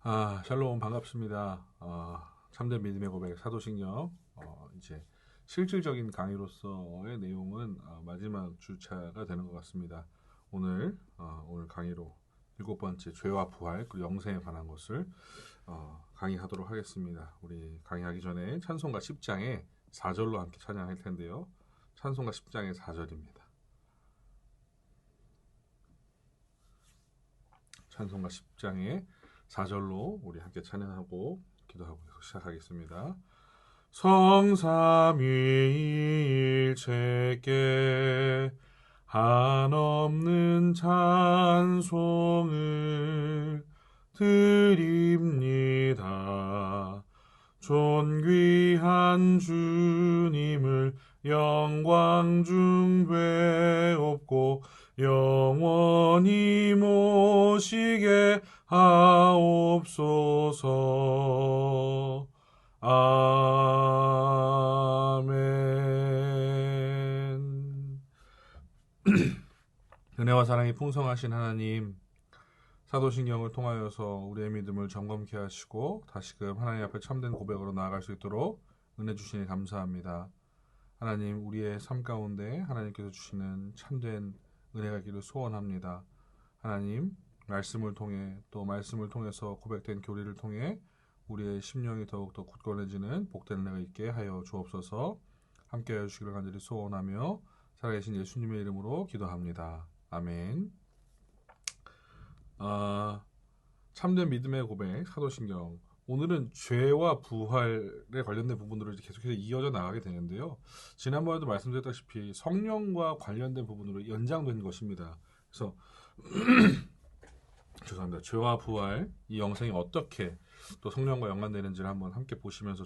샬롬 반갑습니다. 참된 믿음의 고백 사도신경 이제 실질적인 강의로서의 내용은 마지막 주차가 되는 것 같습니다. 오늘 강의로 7번째 죄와 부활 그리고 영생에 관한 것을 강의하도록 하겠습니다. 우리 강의하기 전에 찬송가 10장의 4절로 함께 찬양할 텐데요. 찬송가 10장의 4절입니다. 찬송가 10장의 4절로 우리 함께 찬양하고 기도하고 시작하겠습니다. 성삼위일체께 한없는 찬송을 드립니다. 존귀한 주님을 영광 중 되옵고 영원히 모시게 하옵소서. 아멘. 은혜와 사랑이 풍성하신 하나님, 사도신경을 통하여서 우리의 믿음을 점검케 하시고 다시금 하나님 앞에 참된 고백으로 나아갈 수 있도록 은혜 주시니 감사합니다. 하나님, 우리의 삶 가운데 하나님께서 주시는 참된 은혜가 있기를 소원합니다. 하나님, 말씀을 통해 또 말씀을 통해서 고백된 교리를 통해 우리의 심령이 더욱더 굳건해지는 복된 은혜가 있게 하여 주옵소서. 함께하여 주시기를 간절히 소원하며 살아계신 예수님의 이름으로 기도합니다. 아멘. 참된 믿음의 고백 사도신경, 오늘은 죄와 부활에 관련된 부분들을 계속해서 이어져 나가게 되는데요. 지난번에도 말씀드렸다시피 성령과 관련된 부분으로 연장된 것입니다. 그래서 죄송합니다. 죄와 부활, 이 영생이 어떻게 또 성령과 연관되는지를 한번 함께 보시면서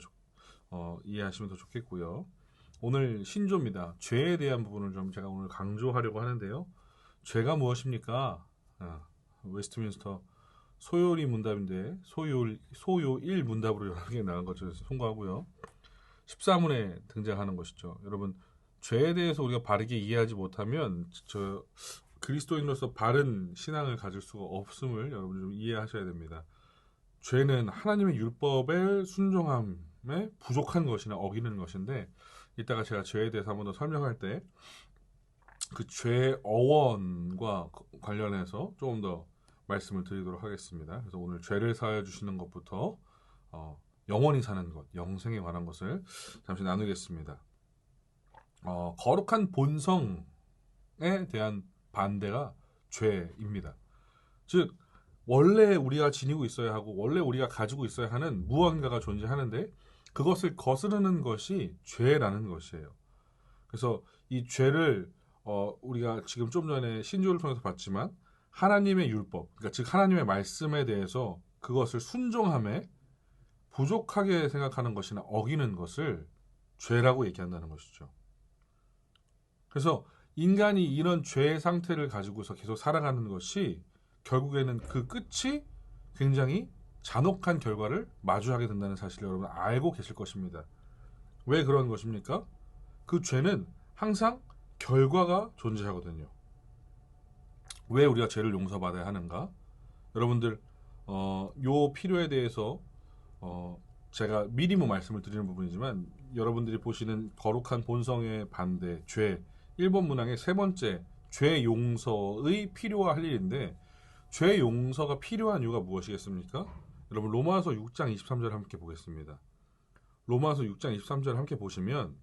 이해하시면 더 좋겠고요. 오늘 신조입니다. 죄에 대한 부분을 좀 제가 오늘 강조하려고 하는데요. 죄가 무엇입니까? 웨스트민스터 소요리 문답인데 소요1 문답으로 여러 개 나간 것을 송구하고요. 14문에 등장하는 것이죠. 여러분, 죄에 대해서 우리가 바르게 이해하지 못하면 그리스도인으로서 바른 신앙을 가질 수가 없음을 여러분 좀 이해하셔야 됩니다. 죄는 하나님의 율법에 순종함에 부족한 것이나 어기는 것인데, 이따가 제가 죄에 대해서 한번 더 설명할 때 그 죄의 어원과 관련해서 조금 더 말씀을 드리도록 하겠습니다. 그래서 오늘 죄를 사하여 주시는 것부터 영원히 사는 것, 영생에 관한 것을 잠시 나누겠습니다. 거룩한 본성에 대한 반대가 죄입니다. 즉, 원래 우리가 지니고 있어야 하고 원래 우리가 가지고 있어야 하는 무언가가 존재하는데 그것을 거스르는 것이 죄라는 것이에요. 그래서 이 죄를 우리가 지금 좀 전에 신조를 통해서 봤지만 하나님의 율법, 그러니까 즉 하나님의 말씀에 대해서 그것을 순종함에 부족하게 생각하는 것이나 어기는 것을 죄라고 얘기한다는 것이죠. 그래서 인간이 이런 죄의 상태를 가지고서 계속 살아가는 것이 결국에는 그 끝이 굉장히 잔혹한 결과를 마주하게 된다는 사실을 여러분 알고 계실 것입니다. 왜 그런 것입니까? 그 죄는 항상 결과가 존재하거든요. 왜 우리가 죄를 용서받아야 하는가? 여러분들 요 필요에 대해서 제가 미리 말씀을 드리는 부분이지만 여러분들이 보시는 거룩한 본성의 반대, 죄 1번 문항의 세 번째 죄 용서의 필요할 일인데, 죄 용서가 필요한 이유가 무엇이겠습니까? 여러분 로마서 6장 23절 함께 보겠습니다. 로마서 6장 23절 함께 보시면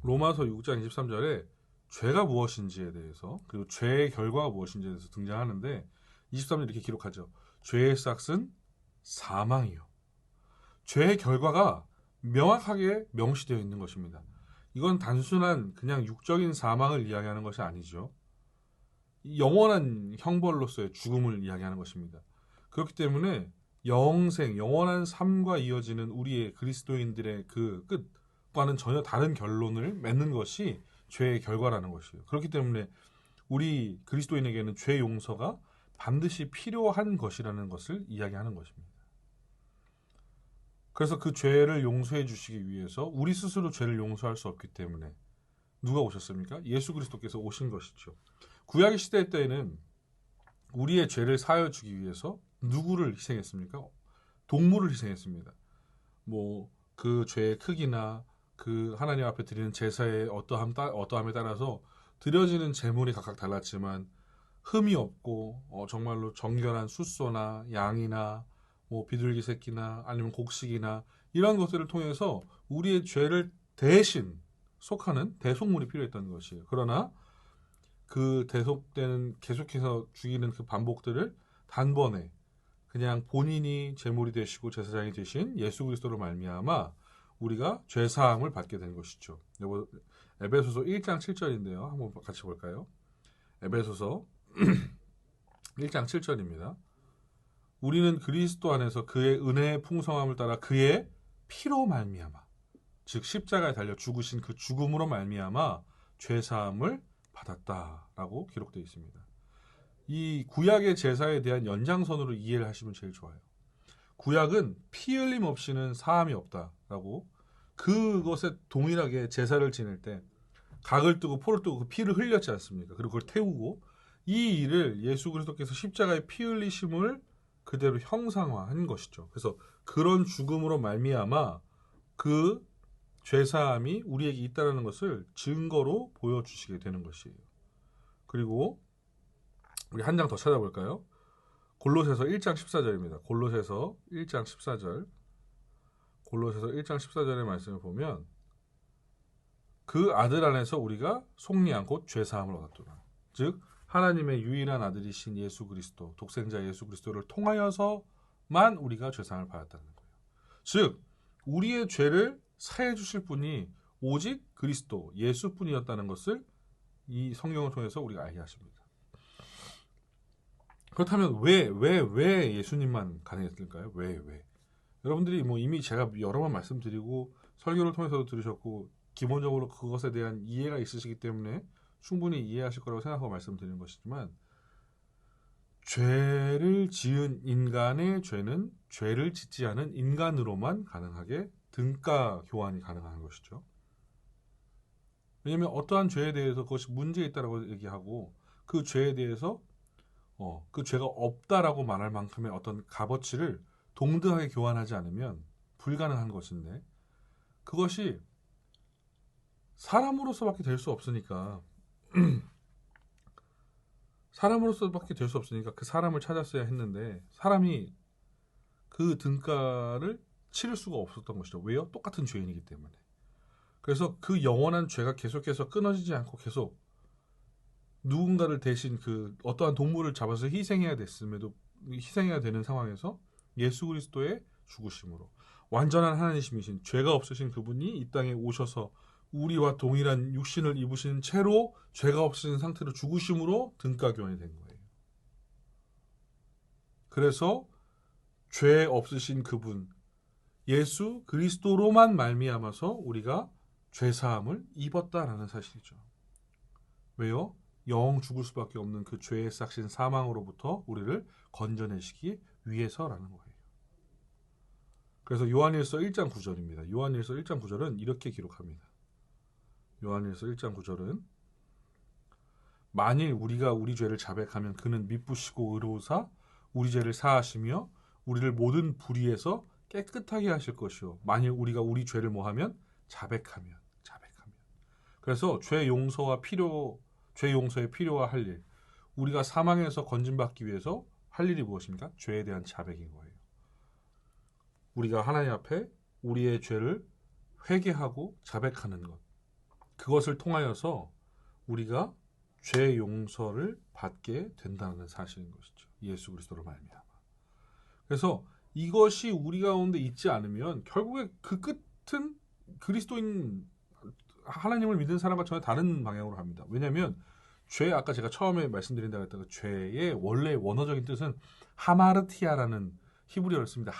로마서 6장 23절에 죄가 무엇인지에 대해서 그리고 죄의 결과가 무엇인지에 대해서 등장하는데 23절 이렇게 기록하죠. 죄의 삭은 사망이요. 죄의 결과가 명확하게 명시되어 있는 것입니다. 이건 단순한 그냥 육적인 사망을 이야기하는 것이 아니죠. 영원한 형벌로서의 죽음을 이야기하는 것입니다. 그렇기 때문에 영생, 영원한 삶과 이어지는 우리의 그리스도인들의 그 끝과는 전혀 다른 결론을 맺는 것이 죄의 결과라는 것이에요. 그렇기 때문에 우리 그리스도인에게는 죄 용서가 반드시 필요한 것이라는 것을 이야기하는 것입니다. 그래서 그 죄를 용서해 주시기 위해서 우리 스스로 죄를 용서할 수 없기 때문에 누가 오셨습니까? 예수 그리스도께서 오신 것이죠. 구약의 시대 때에는 우리의 죄를 사하여 주기 위해서 누구를 희생했습니까? 동물을 희생했습니다. 뭐 그 죄의 크기나 그 하나님 앞에 드리는 제사의 어떠함에 따라서 드려지는 제물이 각각 달랐지만 흠이 없고 정말로 정결한 숫소나 양이나 뭐 비둘기 새끼나 아니면 곡식이나 이런 것들을 통해서 우리의 죄를 대신 속하는 대속물이 필요했던 것이에요. 그러나 그 대속되는 계속해서 죽이는 그 반복들을 단번에 그냥 본인이 제물이 되시고 제사장이 되신 예수 그리스도로 말미암아 우리가 죄 사함을 받게 된 것이죠. 에베소서 1장 7절인데요. 한번 같이 볼까요? 에베소서 1장 7절입니다. 우리는 그리스도 안에서 그의 은혜의 풍성함을 따라 그의 피로 말미암아, 즉 십자가에 달려 죽으신 그 죽음으로 말미암아 죄 사함을 받았다라고 기록되어 있습니다. 이 구약의 제사에 대한 연장선으로 이해를 하시면 제일 좋아요. 구약은 피 흘림 없이는 사함이 없다라고, 그것에 동일하게 제사를 지낼 때 각을 뜨고 포를 뜨고 그 피를 흘렸지 않습니까? 그리고 그걸 태우고, 이 일을 예수 그리스도께서 십자가의 피 흘리심을 그대로 형상화한 것이죠. 그래서 그런 죽음으로 말미암아 그 죄사함이 우리에게 있다는 것을 증거로 보여주시게 되는 것이에요. 그리고 우리 한 장 더 찾아볼까요? 골로새서 1장 14절입니다. 골로새서 1장 14절. 골로새서 1장 14절의 말씀을 보면 그 아들 안에서 우리가 속리한 곧 죄사함을 얻었도다. 즉 하나님의 유일한 아들이신 예수 그리스도, 독생자 예수 그리스도를 통하여서만 우리가 죄사함을 받았다는 거예요. 즉 우리의 죄를 사해 주실 분이 오직 그리스도 예수뿐이었다는 것을 이 성경을 통해서 우리가 알게 하십니다. 그렇다면 왜 예수님만 가능했을까요? 왜? 여러분들이 뭐 이미 제가 여러 번 말씀드리고 설교를 통해서도 들으셨고 기본적으로 그것에 대한 이해가 있으시기 때문에 충분히 이해하실 거라고 생각하고 말씀드리는 것이지만, 죄를 지은 인간의 죄는 죄를 짓지 않은 인간으로만 가능하게 등가 교환이 가능한 것이죠. 왜냐하면 어떠한 죄에 대해서 그것이 문제 있다라고 얘기하고 그 죄에 대해서 그 죄가 없다라고 말할 만큼의 어떤 값어치를 동등하게 교환하지 않으면 불가능한 것인데, 그것이 사람으로서밖에 될 수 없으니까 그 사람을 찾았어야 했는데 사람이 그 등가를 치를 수가 없었던 것이죠. 왜요? 똑같은 죄인이기 때문에. 그래서 그 영원한 죄가 계속해서 끊어지지 않고 계속 누군가를 대신 그 어떠한 동물을 잡아서 희생해야 되는 상황에서 예수 그리스도의 죽으심으로 완전한 하나님이신 죄가 없으신 그분이 이 땅에 오셔서 우리와 동일한 육신을 입으신 채로 죄가 없으신 상태로 죽으심으로 등가 교환이 된 거예요. 그래서 죄 없으신 그분 예수 그리스도로만 말미암아서 우리가 죄 사함을 입었다라는 사실이죠. 왜요? 영 죽을 수밖에 없는 그 죄의 싹신 사망으로부터 우리를 건져내시기 위해서라는 거예요. 그래서 요한일서 1장 9절입니다. 요한일서 1장 9절은 이렇게 기록합니다. 요한일서 1장 9절은 만일 우리가 우리 죄를 자백하면 그는 미쁘시고 의로우사 우리 죄를 사하시며 우리를 모든 불의에서 깨끗하게 하실 것이요. 만일 우리가 우리 죄를 뭐하면 자백하면. 그래서 죄 용서에 필요와 할 일, 우리가 사망에서 건진받기 위해서 할 일이 무엇입니까? 죄에 대한 자백인 거예요. 우리가 하나님 앞에 우리의 죄를 회개하고 자백하는 것, 그것을 통하여서 우리가 죄 용서를 받게 된다는 사실인 것이죠. 예수 그리스도로 말미암아. 그래서 이것이 우리 가운데 있지 않으면 결국에 그 끝은 그리스도인 하나님을 믿는 사람과 전혀 다른 방향으로 합니다. 왜냐하면 죄, 아까 제가 처음에 말씀드린다고 했던 죄의 원래 원어적인 뜻은 하마르티아라는 히브리어를 씁니다.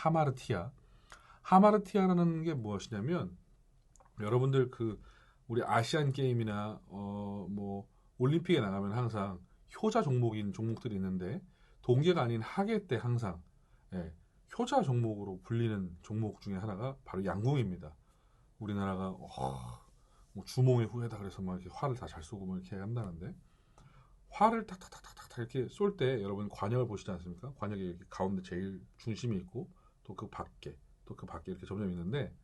하마르티아라는 게 무엇이냐면, 여러분들 우리 아시안 게임이나 뭐 올림픽에 나가면 항상 효자 종목인 종목들이 있는데, 동계가 아닌 하계 때 항상 효자 종목으로 불리는 종목 중에 하나가 바로 양궁입니다. 우리나라가 뭐 주몽의 후예다 그래서 막 이렇게 화를 다 잘 쏘고 막 이렇게 한다는데, 활을 탁탁탁탁탁 이렇게 쏠 때 여러분 관역을 보시지 않습니까? 관역이 이렇게 가운데 제일 중심이 있고 또 그 밖에 이렇게 점점 있는데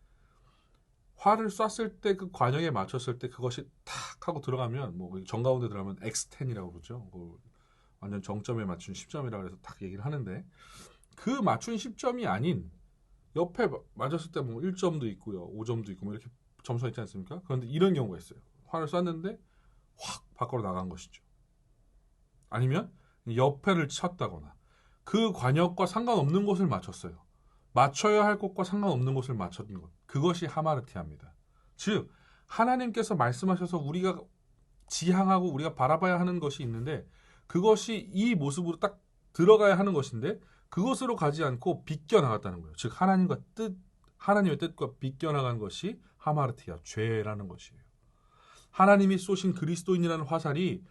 활을 쐈을 때 그 관역에 맞췄을 때 그것이 탁 하고 들어가면 뭐 정가운데 들어가면 X10이라고 그러죠. 그 완전 정점에 맞춘 10점이라고 해서 딱 얘기를 하는데 그 맞춘 10점이 아닌 옆에 맞았을 때 뭐 1점도 있고요. 5점도 있고 뭐 이렇게 점수가 있지 않습니까? 그런데 이런 경우가 있어요. 활을 쐈는데 확 밖으로 나간 것이죠. 아니면 옆에를 쳤다거나 그 관역과 상관없는 곳을 맞췄어요. 맞춰야 할 곳과 상관없는 곳을 맞췄던 것. 그것이 하마르티아입니다. 즉 하나님께서 말씀하셔서 우리가 지향하고 우리가 바라봐야 하는 것이 있는데 그것이 이 모습으로 딱 들어가야 하는 것인데 그것으로 가지 않고 비껴나갔다는 거예요. 즉 하나님의 뜻과 비껴나간 것이 하마르티아, 죄라는 것이에요. 하나님이 쏘신 그리스도인이라는 화살이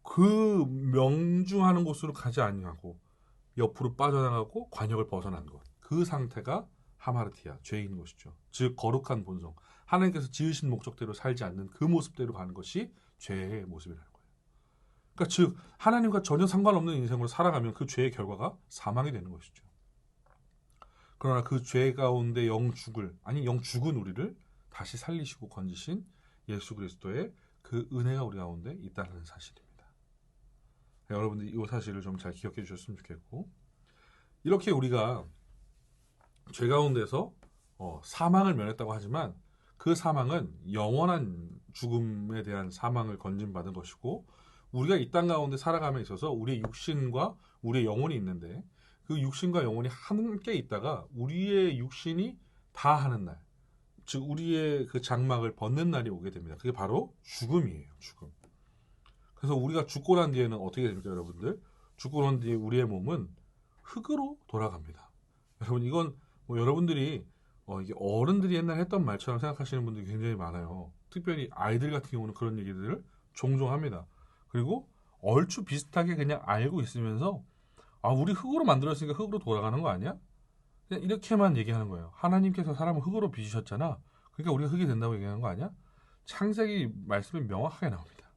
그 명중하는 곳으로 가지 아니하고 옆으로 빠져나가고 관역을 벗어난 것. 그 상태가 하마르티아, 죄인 것이죠. 즉 거룩한 본성, 하나님께서 지으신 목적대로 살지 않는 그 모습대로 가는 것이 죄의 모습이라는 거예요. 그러니까 즉 하나님과 전혀 상관없는 인생으로 살아가면 그 죄의 결과가 사망이 되는 것이죠. 그러나 그 죄 가운데 영 죽은 우리를 다시 살리시고 건지신 예수 그리스도의 그 은혜가 우리 가운데 있다는 사실입니다. 여러분들이 이 사실을 좀 잘 기억해 주셨으면 좋겠고, 이렇게 우리가 죄 가운데서 사망을 면했다고 하지만 그 사망은 영원한 죽음에 대한 사망을 건진받은 것이고, 우리가 이 땅 가운데 살아감에 있어서 우리의 육신과 우리의 영혼이 있는데 그 육신과 영혼이 함께 있다가 우리의 육신이 다 하는 날, 즉 우리의 그 장막을 벗는 날이 오게 됩니다. 그게 바로 죽음이에요. 죽음. 그래서 우리가 죽고 난 뒤에는 어떻게 됩니까, 여러분들? 죽고 난 뒤에 우리의 몸은 흙으로 돌아갑니다. 여러분 이건 뭐 여러분들이 이게 어른들이 옛날 했던 말처럼 생각하시는 분들이 굉장히 많아요. 특별히 아이들 같은 경우는 그런 얘기들을 종종 합니다. 그리고 얼추 비슷하게 그냥 알고 있으면서 우리 흙으로 만들었으니까 흙으로 돌아가는 거 아니야? 그냥 이렇게만 얘기하는 거예요. 하나님께서 사람을 흙으로 빚으셨잖아. 그러니까 우리가 흙이 된다고 얘기하는 거 아니야? 창세기 말씀이 명확하게 나옵니다.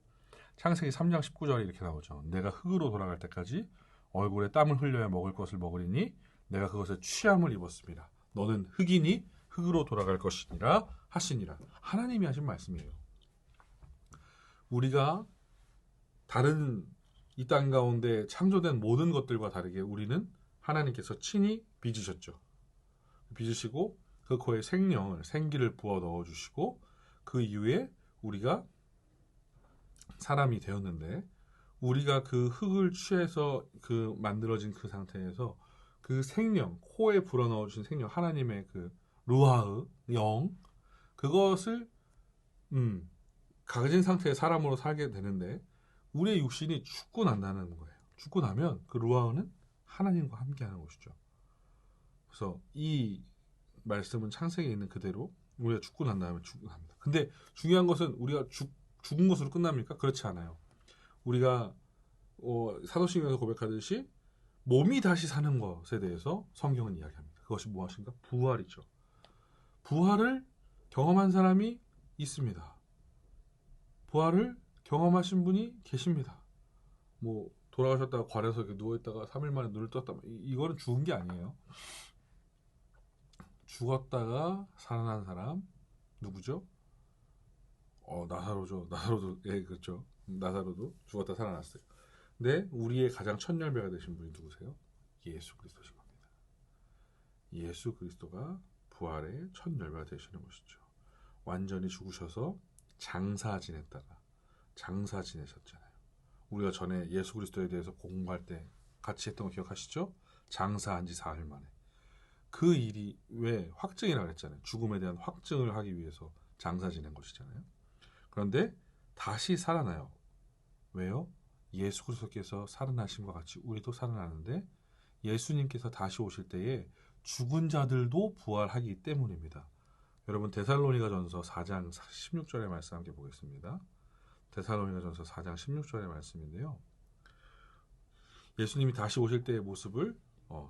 창세기 3장 19절에 이렇게 나오죠. 내가 흙으로 돌아갈 때까지 얼굴에 땀을 흘려야 먹을 것을 먹으리니 내가 그것에 취함을 입었습니다. 너는 흙이니 흙으로 돌아갈 것이니라 하시니라. 하나님이 하신 말씀이에요. 우리가 다른 이 땅 가운데 창조된 모든 것들과 다르게 우리는 하나님께서 친히 빚으셨죠. 빚으시고 그 코에 생기를 부어 넣어주시고 그 이후에 우리가 사람이 되었는데 우리가 그 흙을 취해서 그 만들어진 그 상태에서 그 생명, 코에 불어넣어주신 생명, 하나님의 그 루아흐, 영, 그것을 가진 상태의 사람으로 살게 되는데 우리의 육신이 죽고 난다는 거예요. 죽고 나면 그 루아흐는 하나님과 함께하는 것이죠. 그래서 이 말씀은 창세기에 있는 그대로 우리가 죽고 난 다음에 죽고 납니다. 근데 중요한 것은 우리가 죽은 것으로 끝납니까? 그렇지 않아요. 우리가 사도신경에서 고백하듯이 몸이 다시 사는 것에 대해서 성경은 이야기합니다. 그것이 무엇인가? 부활이죠. 부활을 경험한 사람이 있습니다. 부활을 경험하신 분이 계십니다. 뭐 돌아가셨다가 관에서 이렇게 누워있다가 3일 만에 눈을 떴다. 이거는 죽은 게 아니에요. 죽었다가 살아난 사람 누구죠? 나사로죠. 나사로도 그렇죠. 나사로도 죽었다 살아났어요. 근데 우리의 가장 첫 열매가 되신 분이 누구세요? 예수 그리스도신 겁니다. 예수 그리스도가 부활의 첫 열매가 되시는 것이죠. 완전히 죽으셔서 장사 지내셨잖아요. 우리가 전에 예수 그리스도에 대해서 공부할 때 같이 했던 거 기억하시죠? 장사한 지 4일 만에. 그 일이 왜 확증이라고 했잖아요. 죽음에 대한 확증을 하기 위해서 장사 지낸 것이잖아요. 그런데 다시 살아나요. 왜요? 예수 그리스도께서 살아나심과 같이 우리도 살아나는데 예수님께서 다시 오실 때에 죽은 자들도 부활하기 때문입니다. 여러분 데살로니가전서 4장 16절의 말씀 함께 보겠습니다. 데살로니가전서 4장 16절의 말씀인데요. 예수님이 다시 오실 때의 모습을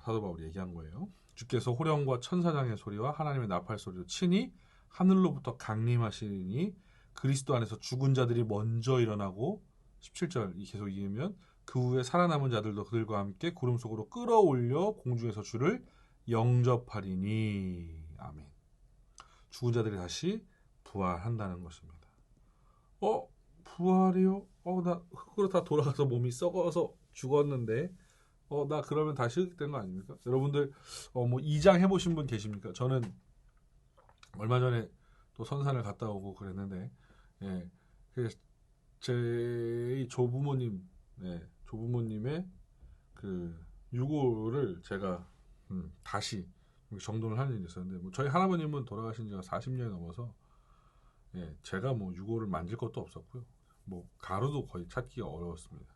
사도 바울이 얘기한 거예요. 주께서 호령과 천사장의 소리와 하나님의 나팔 소리로 친히 하늘로부터 강림하시니 그리스도 안에서 죽은 자들이 먼저 일어나고 17절 계속 이으면 그 후에 살아남은 자들도 그들과 함께 구름 속으로 끌어올려 공중에서 주를 영접하리니. 아멘. 죽은 자들이 다시 부활한다는 것입니다. 부활이요? 나 흙으로 다 돌아가서 몸이 썩어서 죽었는데 나 그러면 다시 흙이 된 거 아닙니까? 여러분들 뭐 이장 해보신 분 계십니까? 저는 얼마 전에 또 선산을 갔다 오고 그랬는데, 예, 제 조부모님, 조부모님의 그 유골을 제가 다시 정돈을 하는 일이 있었는데, 뭐 저희 할아버님은 돌아가신 지가 40년이 넘어서, 제가 뭐 유골을 만질 것도 없었고요. 뭐 가루도 거의 찾기가 어려웠습니다.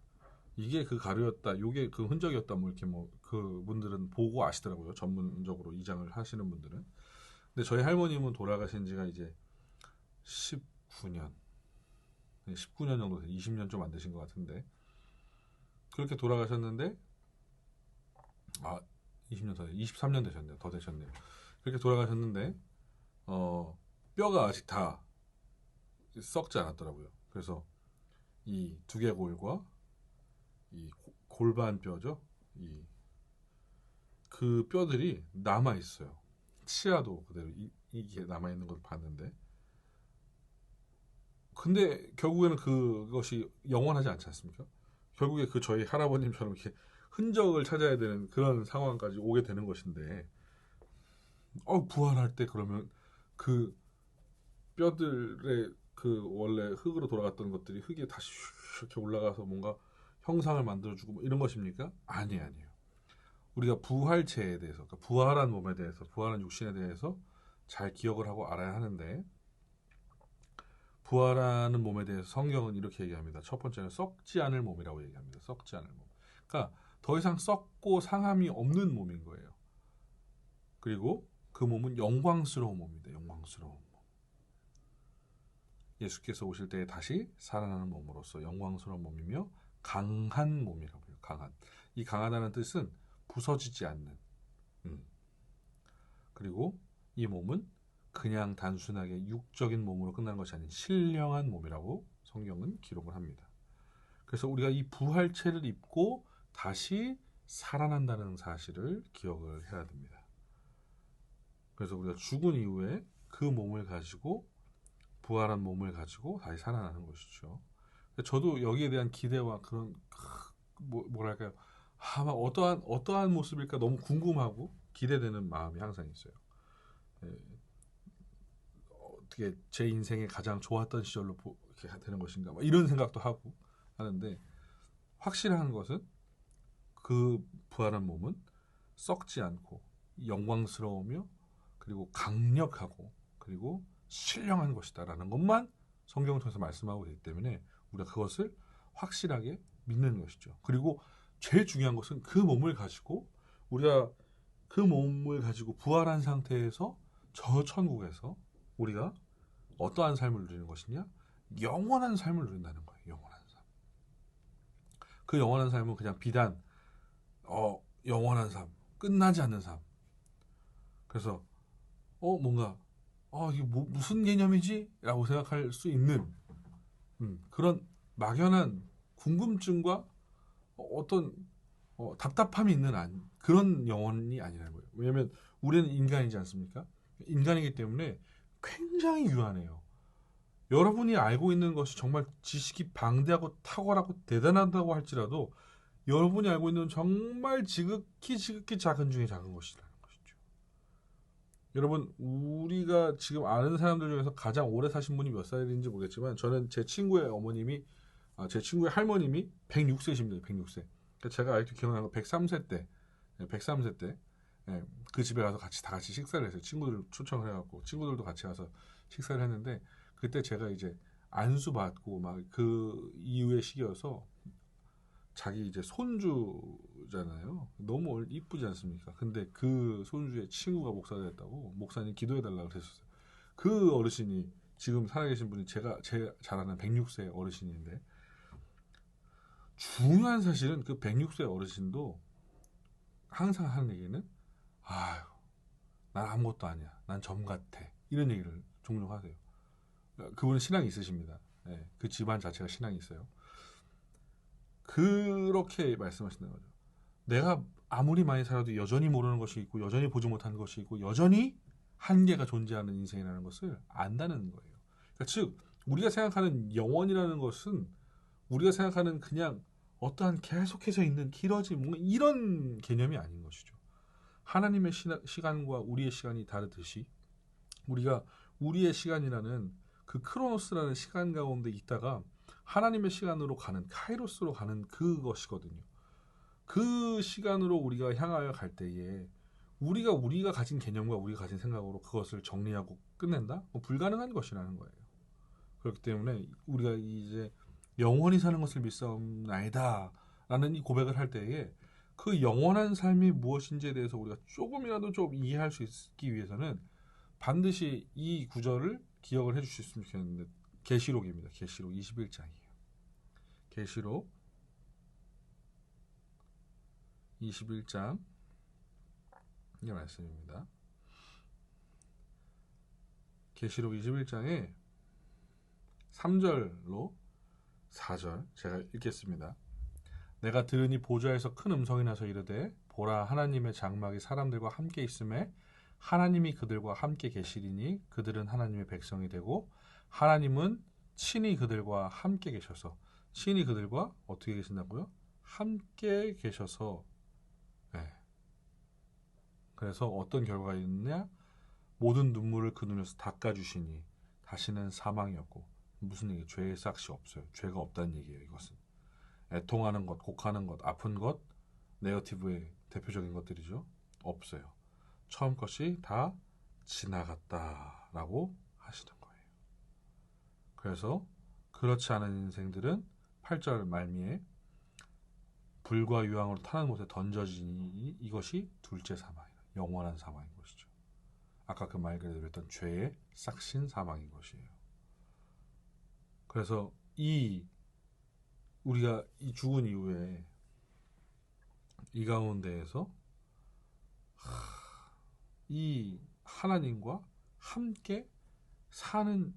이게 그 가루였다, 요게 그 흔적이었다, 뭐 이렇게 뭐 그분들은 보고 아시더라고요. 전문적으로 이장을 하시는 분들은. 근데 저희 할머님은 돌아가신 지가 이제 19년 정도, 20년 좀 안 되신 것 같은데, 그렇게 돌아가셨는데, 20년 더, 23년 되셨네요. 더 되셨네요. 그렇게 돌아가셨는데, 뼈가 아직 다 썩지 않았더라고요. 그래서 이 두개골과 이 골반 뼈죠. 그 뼈들이 남아 있어요. 치아도 그대로 이게 남아 있는 걸 봤는데, 근데 결국에는 그것이 영원하지 않지 않습니까? 결국에 그 저희 할아버님처럼 이렇게 흔적을 찾아야 되는 그런 상황까지 오게 되는 것인데, 부활할 때 그러면 그 뼈들의 그 원래 흙으로 돌아갔던 것들이 흙에 다시 이렇게 올라가서 뭔가 형상을 만들어주고 뭐 이런 것입니까? 아니에요. 우리가 부활체에 대해서, 그러니까 부활한 몸에 대해서, 부활한 육신에 대해서 잘 기억을 하고 알아야 하는데, 부활하는 몸에 대해서 성경은 이렇게 얘기합니다. 첫 번째는 썩지 않을 몸이라고 얘기합니다. 썩지 않을 몸. 그러니까 더 이상 썩고 상함이 없는 몸인 거예요. 그리고 그 몸은 영광스러운 몸입니다. 영광스러운 몸. 예수께서 오실 때 다시 살아나는 몸으로서 영광스러운 몸이며 강한 몸이라고 해요. 강한. 이 강하다는 뜻은 부서지지 않는. 그리고 이 몸은 그냥 단순하게 육적인 몸으로 끝나는 것이 아닌 신령한 몸이라고 성경은 기록을 합니다. 그래서 우리가 이 부활체를 입고 다시 살아난다는 사실을 기억을 해야 됩니다. 그래서 우리가 죽은 이후에 그 몸을 가지고, 부활한 몸을 가지고 다시 살아나는 것이죠. 저도 여기에 대한 기대와 그런 뭐랄까요, 아마 어떠한 모습일까 너무 궁금하고 기대되는 마음이 항상 있어요. 어떻게 제 인생에 가장 좋았던 시절로 이렇게 되는 것인가, 이런 생각도 하고 하는데, 확실한 것은 그 부활한 몸은 썩지 않고 영광스러우며 그리고 강력하고 그리고 신령한 것이다라는 것만 성경을 통해서 말씀하고 있기 때문에 우리가 그것을 확실하게 믿는 것이죠. 그리고 제일 중요한 것은 그 몸을 가지고, 우리가 그 몸을 가지고 부활한 상태에서 저 천국에서 우리가 어떠한 삶을 누리는 것이냐? 영원한 삶을 누린다는 거예요. 영원한 삶. 그 영원한 삶은 그냥 비단 영원한 삶, 끝나지 않는 삶. 그래서 뭔가 이게 무슨 개념이지? 라고 생각할 수 있는 그런 막연한 궁금증과 어떤 답답함이 있는 그런 영혼이 아니라는 거예요. 왜냐하면 우리는 인간이지 않습니까? 인간이기 때문에 굉장히 유한해요. 여러분이 알고 있는 것이 정말 지식이 방대하고 탁월하고 대단하다고 할지라도 여러분이 알고 있는 정말 지극히 작은 중에 작은 것이라는 것이죠. 여러분, 우리가 지금 아는 사람들 중에서 가장 오래 사신 분이 몇 살인지 모르겠지만, 저는 제 친구의 할머님이 106세십니다. 106세. 제가 아직도 기억나는 거 103세 때, 103세 때, 그 집에 가서 다 같이 식사를 했어요. 친구들 초청을 해갖고, 친구들도 같이 가서 식사를 했는데, 그때 제가 이제 안수 받고 막 그 이후의 시기여서, 자기 이제 손주잖아요. 너무 이쁘지 않습니까? 근데 그 손주의 친구가 목사가 됐다고 목사님 기도해달라고 그랬었어요. 그 어르신이 지금 살아계신 분이 제 잘 아는 106세 어르신인데, 중요한 사실은 그 106세 어르신도 항상 하는 얘기는, 난 아무것도 아니야. 난 점 같아. 이런 얘기를 종종 하세요. 그분은 신앙이 있으십니다. 그 집안 자체가 신앙이 있어요. 그렇게 말씀하신다는 거죠. 내가 아무리 많이 살아도 여전히 모르는 것이 있고 여전히 보지 못하는 것이 있고 여전히 한계가 존재하는 인생이라는 것을 안다는 거예요. 그러니까 즉 우리가 생각하는 영원이라는 것은 우리가 생각하는 그냥 어떠한 계속해서 있는 길어진 뭔가 이런 개념이 아닌 것이죠. 하나님의 시간과 우리의 시간이 다르듯이 우리가 우리의 시간이라는 그 크로노스라는 시간 가운데 있다가 하나님의 시간으로 가는 카이로스로 가는 그것이거든요. 그 시간으로 우리가 향하여 갈 때에 우리가 가진 개념과 우리가 가진 생각으로 그것을 정리하고 끝낸다? 불가능한 것이라는 거예요. 그렇기 때문에 우리가 이제 영원히 사는 것을 믿사옵나이다 라는 이 고백을 할 때에 그 영원한 삶이 무엇인지에 대해서 우리가 조금이라도 좀 이해할 수 있기 위해서는 반드시 이 구절을 기억을 해주셨으면 좋겠는데 계시록입니다. 계시록 21장이에요. 계시록 21장 이 말씀입니다. 계시록 21장에 3절로 4절 제가 읽겠습니다. 내가 들으니 보좌에서 큰 음성이 나서 이르되 보라 하나님의 장막이 사람들과 함께 있음에 하나님이 그들과 함께 계시리니 그들은 하나님의 백성이 되고 하나님은 친히 그들과 함께 계셔서 친히 그들과 어떻게 계신다고요? 함께 계셔서 네. 그래서 어떤 결과가 있느냐? 모든 눈물을 그 눈에서 닦아주시니 다시는 사망이 없고 무슨 얘기? 죄의 싹이 없어요. 죄가 없다는 얘기예요. 이것은 애통하는 것, 곡하는 것, 아픈 것, 네거티브의 대표적인 것들이죠. 없어요. 처음 것이 다 지나갔다라고 하시는 거예요. 그래서 그렇지 않은 인생들은 8절 말미에 불과 유황으로 타는 곳에 던져지니 이것이 둘째 사망이다. 영원한 사망인 것이죠. 아까 그 말 그대로 했던 죄의 싹신 사망인 것이에요. 그래서 우리가 이 죽은 이후에 이 가운데에서 이 하나님과 함께 사는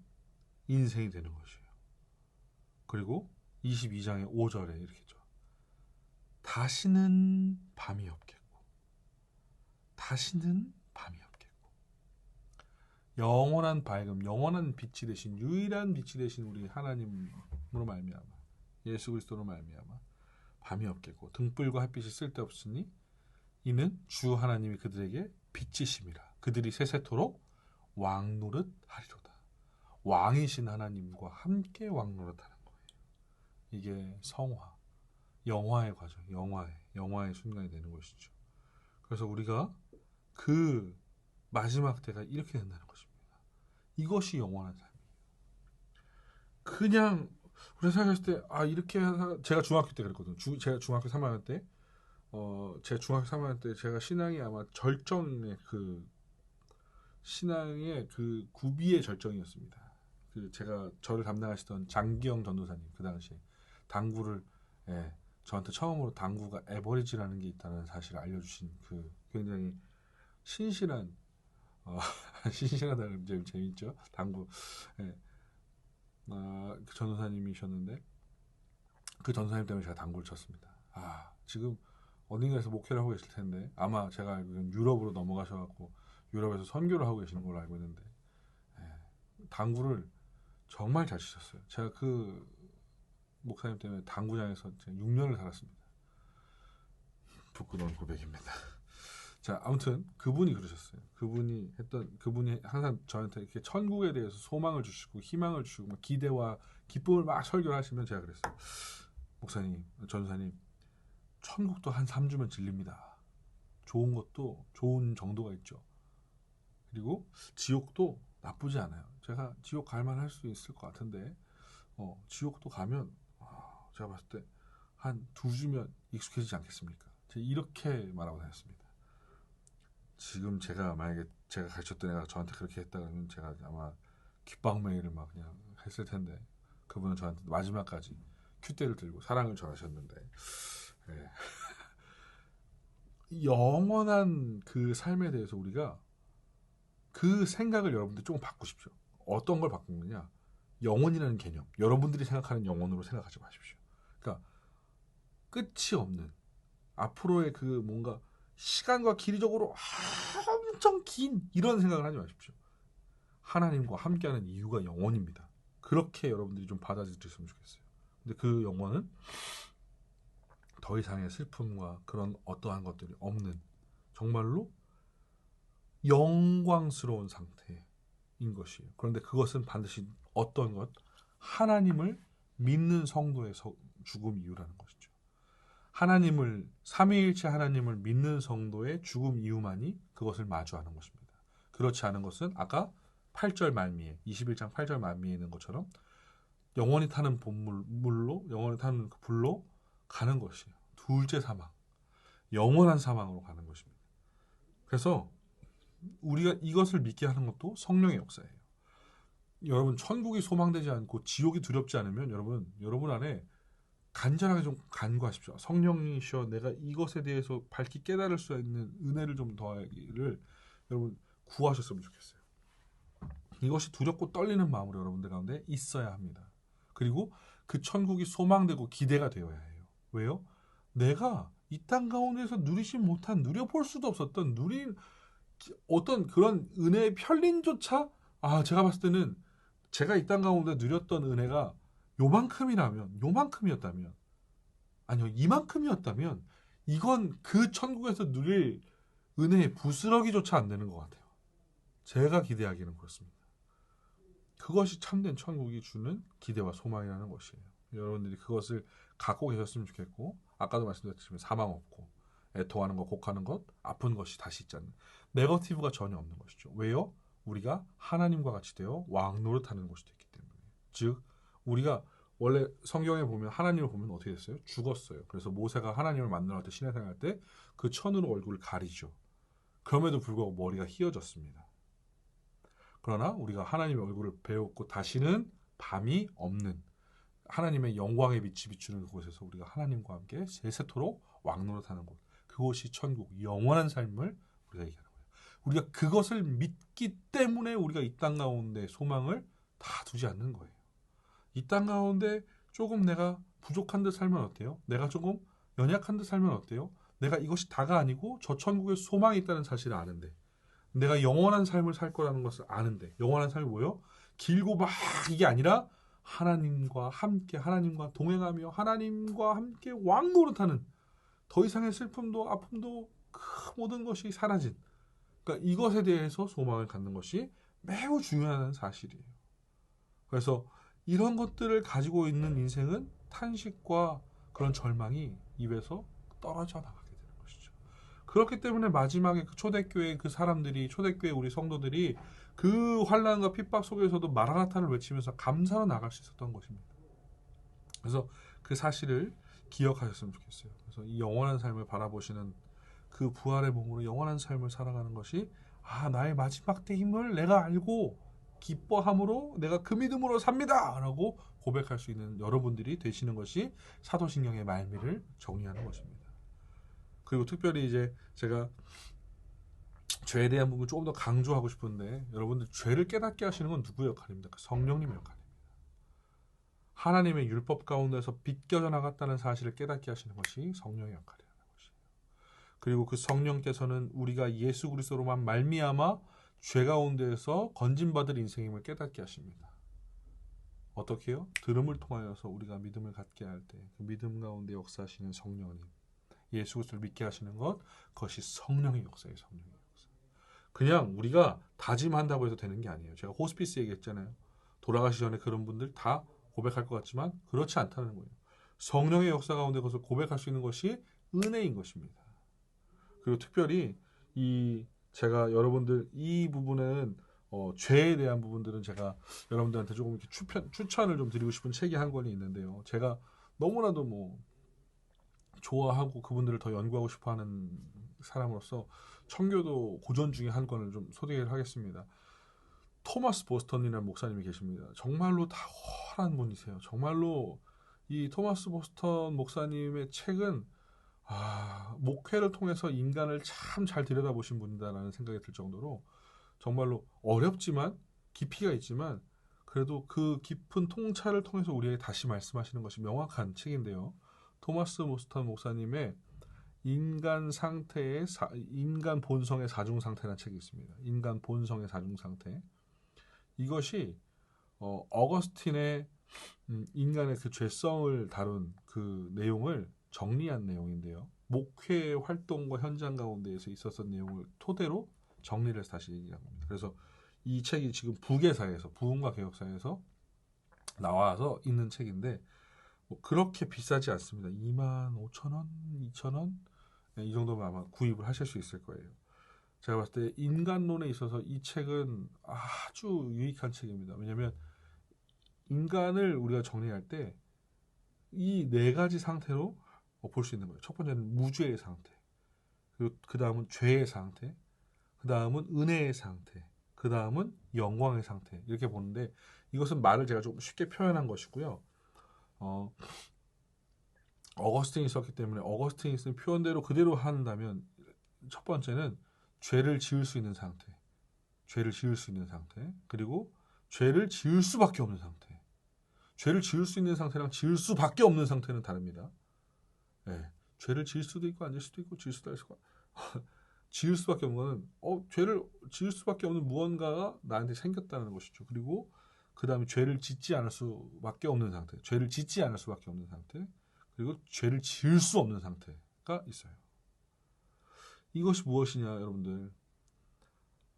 인생이 되는 것이에요. 그리고 22장의 5절에 이렇게 죠. 다시는 밤이 없겠고 다시는 밤이 없겠고 영원한 밝음, 영원한 빛이 되신 유일한 빛이 되신 우리 하나님으로 말미암아 예수 그리스도로 말미암아 밤이 없겠고 등불과 햇빛이 쓸데없으니 이는 주 하나님이 그들에게 빛이심이라 그들이 세세토록 왕노릇 하리로다. 왕이신 하나님과 함께 왕노릇하는 거예요. 이게 성화, 영화의 과정, 영화의 순간이 되는 것이죠. 그래서 우리가 그 마지막 때가 이렇게 된다는 것입니다. 이것이 영원한 삶이에요. 그냥 우리가 생각했을 때 이렇게 제가 중학교 때 그랬거든요. 제가 중학교 3학년 때 제 중학교 3학년 때 제가 신앙이 아마 절정의 신앙의 그 구비의 절정이었습니다. 제가 저를 담당하시던 장기영 전도사님 그 당시에 당구를 저한테 처음으로 당구가 에버리지라는 게 있다는 사실을 알려주신 그 굉장히 신실한 신실하다는 점 재밌죠. 당구 그 전도사님이셨는데 그 전도사님 때문에 제가 당구를 쳤습니다. 지금 어딘가에서 목회를 하고 계실 텐데 아마 제가 알기로는 유럽으로 넘어가셔갖고 유럽에서 선교를 하고 계시는 걸로 알고 있는데 당구를 정말 잘 치셨어요. 제가 그 목사님 때문에 당구장에서 6년을 살았습니다. 부끄러운 고백입니다. 자, 아무튼 그분이 그러셨어요. 그분이 항상 저한테 이렇게 천국에 대해서 소망을 주시고 희망을 주시고 막 기대와 기쁨을 막 설교를 하시면 제가 그랬어요. 목사님, 전사님, 천국도 한 3주면 질립니다. 좋은 것도 좋은 정도가 있죠. 그리고 지옥도 나쁘지 않아요. 제가 지옥 갈만 할 수 있을 것 같은데 지옥도 가면 제가 봤을 때 한 2주면 익숙해지지 않겠습니까? 제가 이렇게 말하고 다녔습니다. 지금 만약에 제가 가르쳤던 애가 저한테 그렇게 했다 그러면 제가 아마 귓방맹이를 막 그냥 했을 텐데 그분은 저한테 마지막까지 큐대를 들고 사랑을 전하셨는데 영원한 그 삶에 대해서 우리가 그 생각을 여러분들 조금 바꾸십시오. 어떤 걸 바꾸느냐? 영혼이라는 개념. 여러분들이 생각하는 영혼으로 생각하지 마십시오. 그러니까 끝이 없는 앞으로의 그 뭔가 시간과 길이적으로 엄청 긴 이런 생각을 하지 마십시오. 하나님과 함께하는 이유가 영원입니다. 그렇게 여러분들이 좀 받아들였으면 좋겠어요. 근데 그 영원은 더 이상의 슬픔과 그런 어떠한 것들이 없는 정말로 영광스러운 상태인 것이에요. 그런데 그것은 반드시 어떤 것? 하나님을 믿는 성도의 죽음 이유라는 것이죠. 하나님을 삼위일체 하나님을 믿는 성도의 죽음 이유만이 그것을 마주하는 것입니다. 그렇지 않은 것은 아까 8절 말미에 21장 8절 말미에 있는 것처럼 영원히 타는 본물로 영원히 타는 그 불로 가는 것이에요. 둘째 사망, 영원한 사망으로 가는 것입니다. 그래서 우리가 이것을 믿게 하는 것도 성령의 역사예요. 여러분 천국이 소망되지 않고 지옥이 두렵지 않으면 여러분 안에 간절하게 좀 간구하십시오. 성령이시여 내가 이것에 대해서 밝히 깨달을 수 있는 은혜를 좀 더하기를 여러분 구하셨으면 좋겠어요. 이것이 두렵고 떨리는 마음으로 여러분들 가운데 있어야 합니다. 그리고 그 천국이 소망되고 기대가 되어야 해요. 왜요? 내가 이 땅 가운데서 누리지 못한 누려볼 수도 없었던 어떤 그런 은혜의 편린조차 제가 봤을 때는 제가 이 땅 가운데 누렸던 은혜가 요만큼이었다면 아니요 이만큼이었다면 이건 그 천국에서 누릴 은혜의 부스러기조차 안 되는 것 같아요. 제가 기대하기는 그렇습니다. 그것이 참된 천국이 주는 기대와 소망이라는 것이에요. 여러분들이 그것을 갖고 계셨으면 좋겠고 아까도 말씀드렸지만 사망 없고 애통하는 것, 곡하는 것, 아픈 것이 다시 있지 않는 네거티브가 전혀 없는 것이죠. 왜요? 우리가 하나님과 같이 되어 왕노릇하는 것이 됐기 때문에. 즉 우리가 원래 성경에 보면 하나님을 보면 어떻게 됐어요? 죽었어요. 그래서 모세가 하나님을 만나러 때 시내생활 때 그 천으로 얼굴을 가리죠. 그럼에도 불구하고 머리가 휘어졌습니다. 그러나 우리가 하나님의 얼굴을 배웠고 다시는 밤이 없는 하나님의 영광의 빛이 비추는 그곳에서 우리가 하나님과 함께 세세토록 왕노릇하는 곳. 그곳이 천국, 영원한 삶을 우리가 얘기하는 거예요. 우리가 그것을 믿기 때문에 우리가 이 땅 가운데 소망을 다 두지 않는 거예요. 이 땅 가운데 조금 내가 부족한 듯 살면 어때요? 내가 조금 연약한 듯 살면 어때요? 내가 이것이 다가 아니고 저 천국에 소망이 있다는 사실을 아는데 내가 영원한 삶을 살 거라는 것을 아는데 영원한 삶이 뭐예요? 길고 막 이게 아니라 하나님과 함께 하나님과 동행하며 하나님과 함께 왕노릇하는 더 이상의 슬픔도 아픔도 그 모든 것이 사라진 그러니까 이것에 대해서 소망을 갖는 것이 매우 중요한 사실이에요. 그래서 이런 것들을 가지고 있는 인생은 탄식과 그런 절망이 입에서 떨어져 나가게 되는 것이죠. 그렇기 때문에 마지막에 그 초대교회 그 사람들이 초대교회 우리 성도들이 그 환난과 핍박 속에서도 마라나타를 외치면서 감사로 나갈 수 있었던 것입니다. 그래서 그 사실을 기억하셨으면 좋겠어요. 그래서 이 영원한 삶을 바라보시는 그 부활의 몸으로 영원한 삶을 살아가는 것이 나의 마지막 때임을 내가 알고 기뻐함으로 내가 그 믿음으로 삽니다 라고 고백할 수 있는 여러분들이 되시는 것이 사도신경의 말미를 정리하는 것입니다. 그리고 특별히 이제 제가 죄에 대한 부분을 조금 더 강조하고 싶은데 여러분들 죄를 깨닫게 하시는 건 누구의 역할입니까? 성령님의 역할입니다. 하나님의 율법 가운데서 비껴져 나갔다는 사실을 깨닫게 하시는 것이 성령의 역할이라는 것이에요. 그리고 그 성령께서는 우리가 예수 그리스도로만 말미암아 죄 가운데에서 건진받을 인생임을 깨닫게 하십니다. 어떻게요? 들음을 통하여서 우리가 믿음을 갖게 할 때 그 믿음 가운데 역사하시는 성령님 예수 그리스도를 믿게 하시는 것 그것이 성령의 역사예요. 성령의 역사. 그냥 우리가 다짐한다고 해서 되는 게 아니에요. 제가 호스피스 얘기했잖아요. 돌아가시 전에 그런 분들 다 고백할 것 같지만 그렇지 않다는 거예요. 성령의 역사 가운데 그것을 고백할 수 있는 것이 은혜인 것입니다. 그리고 특별히 제가 여러분들 이 부분은 죄에 대한 부분들은 제가 여러분들한테 조금 이렇게 추천을 좀 드리고 싶은 책이 한 권이 있는데요. 제가 너무나도 좋아하고 그분들을 더 연구하고 싶어하는 사람으로서 청교도 고전 중에 한 권을 좀 소개를 하겠습니다. 토마스 보스턴이라는 목사님이 계십니다. 정말로 탁월한 분이세요. 정말로 이 토마스 보스턴 목사님의 책은 목회를 통해서 인간을 참 잘 들여다보신 분이다라는 생각이 들 정도로 정말로 어렵지만 깊이가 있지만 그래도 그 깊은 통찰을 통해서 우리에게 다시 말씀하시는 것이 명확한 책인데요. 토마스 모스턴 목사님의 인간 본성의 사중 상태라는 책이 있습니다. 인간 본성의 사중 상태. 이것이 어거스틴의 인간의 그 죄성을 다룬 그 내용을 정리한 내용인데요. 목회 활동과 현장 가운데에서 있었던 내용을 토대로 정리를 해서 다시 얘기한 겁니다. 그래서 이 책이 지금 부계사에서, 부흥과 개혁사에서 나와서 있는 책인데 뭐 그렇게 비싸지 않습니다. 25,000원, 2,000원 이 정도면 아마 구입을 하실 수 있을 거예요. 제가 봤을 때 인간론에 있어서 이 책은 아주 유익한 책입니다. 왜냐하면 인간을 우리가 정리할 때 이 네 가지 상태로 볼 수 있는 거예요. 첫 번째는 무죄의 상태, 그리고 그 다음은 죄의 상태, 그 다음은 은혜의 상태, 그 다음은 영광의 상태, 이렇게 보는데 이것은 말을 제가 좀 쉽게 표현한 것이고요. 어거스틴이 썼기 때문에 어거스틴이 쓴 표현대로 그대로 한다면 첫 번째는 죄를 지을 수 있는 상태, 죄를 지을 수 있는 상태, 그리고 죄를 지을 수밖에 없는 상태. 죄를 지을 수 있는 상태랑 지을 수밖에 없는 상태는 다릅니다. 네. 죄를 지을 수도 있고 안 지을 수도 있고 지을 수도 있고 지을 수밖에 없는 거는 죄를 지을 수밖에 없는 무언가가 나한테 생겼다는 것이죠. 그리고 그 다음에 죄를 짓지 않을 수밖에 없는 상태, 죄를 짓지 않을 수밖에 없는 상태, 그리고 죄를 지을 수 없는 상태가 있어요. 이것이 무엇이냐 여러분들,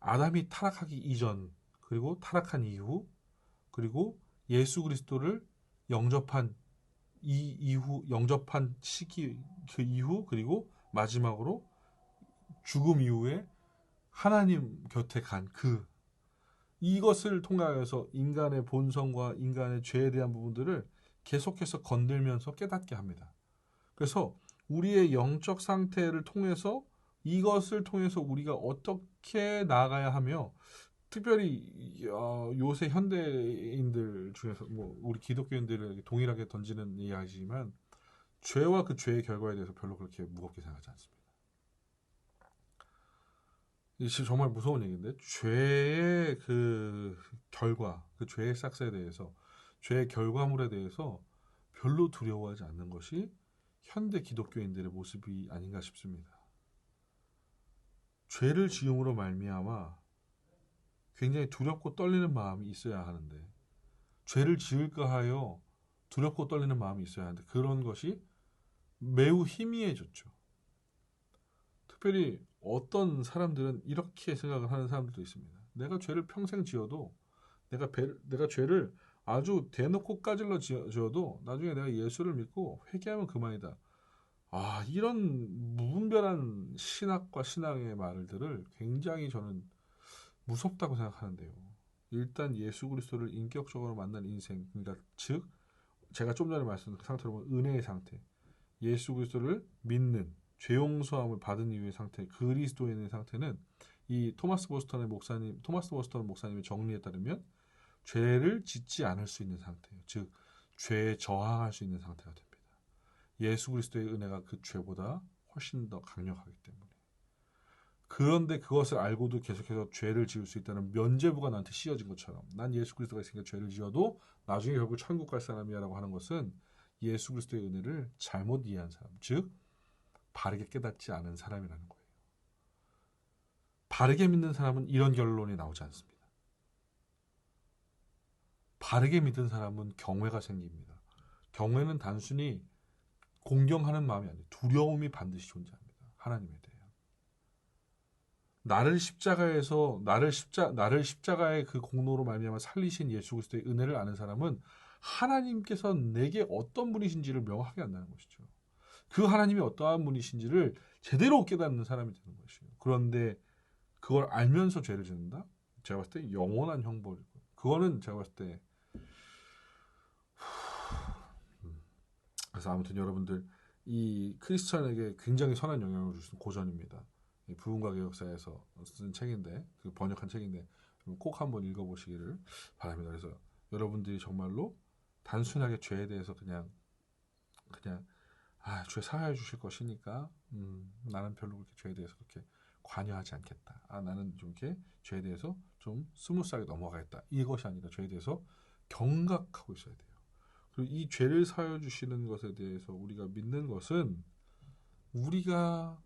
아담이 타락하기 이전, 그리고 타락한 이후, 그리고 예수 그리스도를 영접한 영접한 시기 그 이후, 그리고 마지막으로 죽음 이후에 하나님 곁에 간 이것을 통하여서 인간의 본성과 인간의 죄에 대한 부분들을 계속해서 건들면서 깨닫게 합니다. 그래서 우리의 영적 상태를 통해서 이것을 통해서 우리가 어떻게 나아가야 하며, 특별히 요새 현대인들 중에서 뭐 우리 기독교인들을 동일하게 던지는 이야기지만 죄와 그 죄의 결과에 대해서 별로 그렇게 무겁게 생각하지 않습니다. 이게 정말 무서운 얘기인데, 죄의 그 결과, 그 죄의 싹스에 대해서, 죄의 결과물에 대해서 별로 두려워하지 않는 것이 현대 기독교인들의 모습이 아닌가 싶습니다. 죄를 지음으로 말미암아 굉장히 두렵고 떨리는 마음이 있어야 하는데, 죄를 지을까 하여 두렵고 떨리는 마음이 있어야 하는데, 그런 것이 매우 희미해졌죠. 특별히 어떤 사람들은 이렇게 생각을 하는 사람들도 있습니다. 내가 죄를 평생 지어도, 내가 죄를 아주 대놓고 까질러 지어도 나중에 내가 예수를 믿고 회개하면 그만이다. 이런 무분별한 신학과 신앙의 말들을 굉장히 저는 무섭다고 생각하는데요. 일단 예수 그리스도를 인격적으로 만난 인생, 그러니까 즉 제가 좀 전에 말씀드린 그 상태로 보면 은혜의 상태, 예수 그리스도를 믿는, 죄 용서함을 받은 이후의 상태, 그리스도인의 상태는 이 토마스 버스턴 목사님의 정리에 따르면 죄를 짓지 않을 수 있는 상태예요. 즉 죄에 저항할 수 있는 상태가 됩니다. 예수 그리스도의 은혜가 그 죄보다 훨씬 더 강력하기 때문에. 그런데 그것을 알고도 계속해서 죄를 지을 수 있다는 면죄부가 나한테 씌워진 것처럼, 난 예수 그리스도가 있으니까 죄를 지어도 나중에 결국 천국 갈 사람이야 라고 하는 것은 예수 그리스도의 은혜를 잘못 이해한 사람, 즉 바르게 깨닫지 않은 사람이라는 거예요. 바르게 믿는 사람은 이런 결론이 나오지 않습니다. 바르게 믿는 사람은 경외가 생깁니다. 경외는 단순히 공경하는 마음이 아니에요. 두려움이 반드시 존재합니다. 하나님에 대해. 나를 십자가의 그 공로로 말미암아 살리신 예수 그리스도의 은혜를 아는 사람은 하나님께서 내게 어떤 분이신지를 명확하게 안다는 것이죠. 그 하나님이 어떠한 분이신지를 제대로 깨닫는 사람이 되는 것이에요. 그런데 그걸 알면서 죄를 짓는다? 제가 봤을 때 영원한 형벌이고, 그거는 제가 봤을 때 그래서 아무튼 여러분들, 이 크리스천에게 굉장히 선한 영향을 주신 고전입니다. 부흥과 개혁사에서 쓴 책인데, 그 번역한 책인데 꼭 한번 읽어보시기를 바랍니다. 그래서 여러분들이 정말로 단순하게 죄에 대해서 그냥 죄 사하여 주실 것이니까 나는 별로 그렇게 죄에 대해서 그렇게 관여하지 않겠다. 나는 좀 이렇게 죄에 대해서 좀 스무스하게 넘어가겠다. 이것이 아니라 죄에 대해서 경각하고 있어야 돼요. 그리고 이 죄를 사하여 주시는 것에 대해서 우리가 믿는 것은 우리가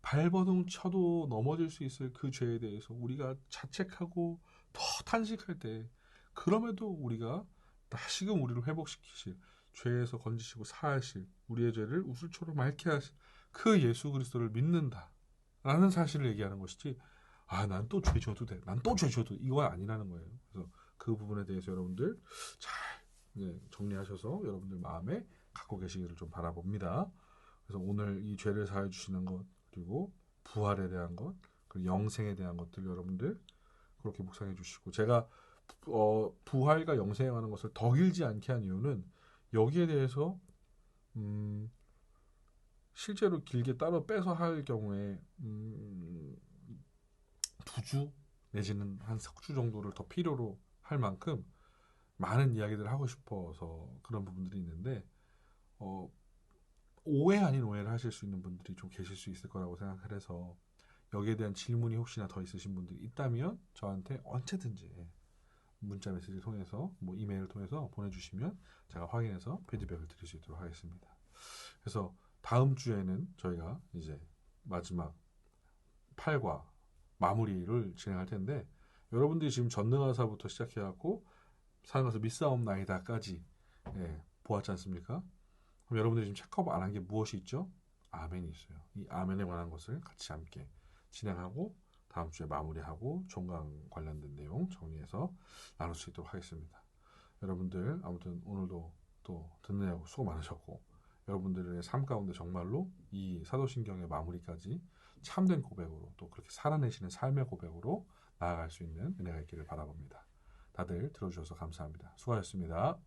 발버둥 쳐도 넘어질 수 있을 그 죄에 대해서 우리가 자책하고 더 탄식할 때 그럼에도 우리가 다시금 우리를 회복시키실 죄에서 건지시고 사하실 우리의 죄를 우슬초로 맑게 하실 그 예수 그리스도를 믿는다 라는 사실을 얘기하는 것이지 난 또 죄 져도 돼 난 또 죄 져도 이거 아니라는 거예요. 그래서 그 부분에 대해서 여러분들 잘 정리하셔서 여러분들 마음에 갖고 계시기를 좀 바라봅니다. 그래서 오늘 이 죄를 사해 주시는 것 그리고 부활에 대한 것 그리고 영생에 대한 것들 여러분들 그렇게 묵상해 주시고 제가 부활과 영생에 관한 것을 더 길지 않게 한 이유는 여기에 대해서 실제로 길게 따로 빼서 할 경우에 2주 내지는 한 3주 정도를 더 필요로 할 만큼 많은 이야기들을 하고 싶어서 그런 부분들이 있는데 오해 아닌 오해를 하실 수 있는 분들이 좀 계실 수 있을 거라고 생각을 해서 여기에 대한 질문이 혹시나 더 있으신 분들이 있다면 저한테 언제든지 문자 메시지를 통해서 뭐 이메일을 통해서 보내주시면 제가 확인해서 피드백을 드릴 수 있도록 하겠습니다. 그래서 다음 주에는 저희가 이제 마지막 8과 마무리를 진행할 텐데 여러분들이 지금 전능하사부터 시작해갖고 사는 것을 믿사옵나이다까지 보았지 않습니까? 그럼 여러분들이 지금 체크업 안 한 게 무엇이 있죠? 아멘이 있어요. 이 아멘에 관한 것을 같이 함께 진행하고 다음 주에 마무리하고 종강 관련된 내용 정리해서 나눌 수 있도록 하겠습니다. 여러분들 아무튼 오늘도 또 듣느라고 수고 많으셨고 여러분들의 삶 가운데 정말로 이 사도신경의 마무리까지 참된 고백으로 또 그렇게 살아내시는 삶의 고백으로 나아갈 수 있는 은혜가 있기를 바라봅니다. 다들 들어주셔서 감사합니다. 수고하셨습니다.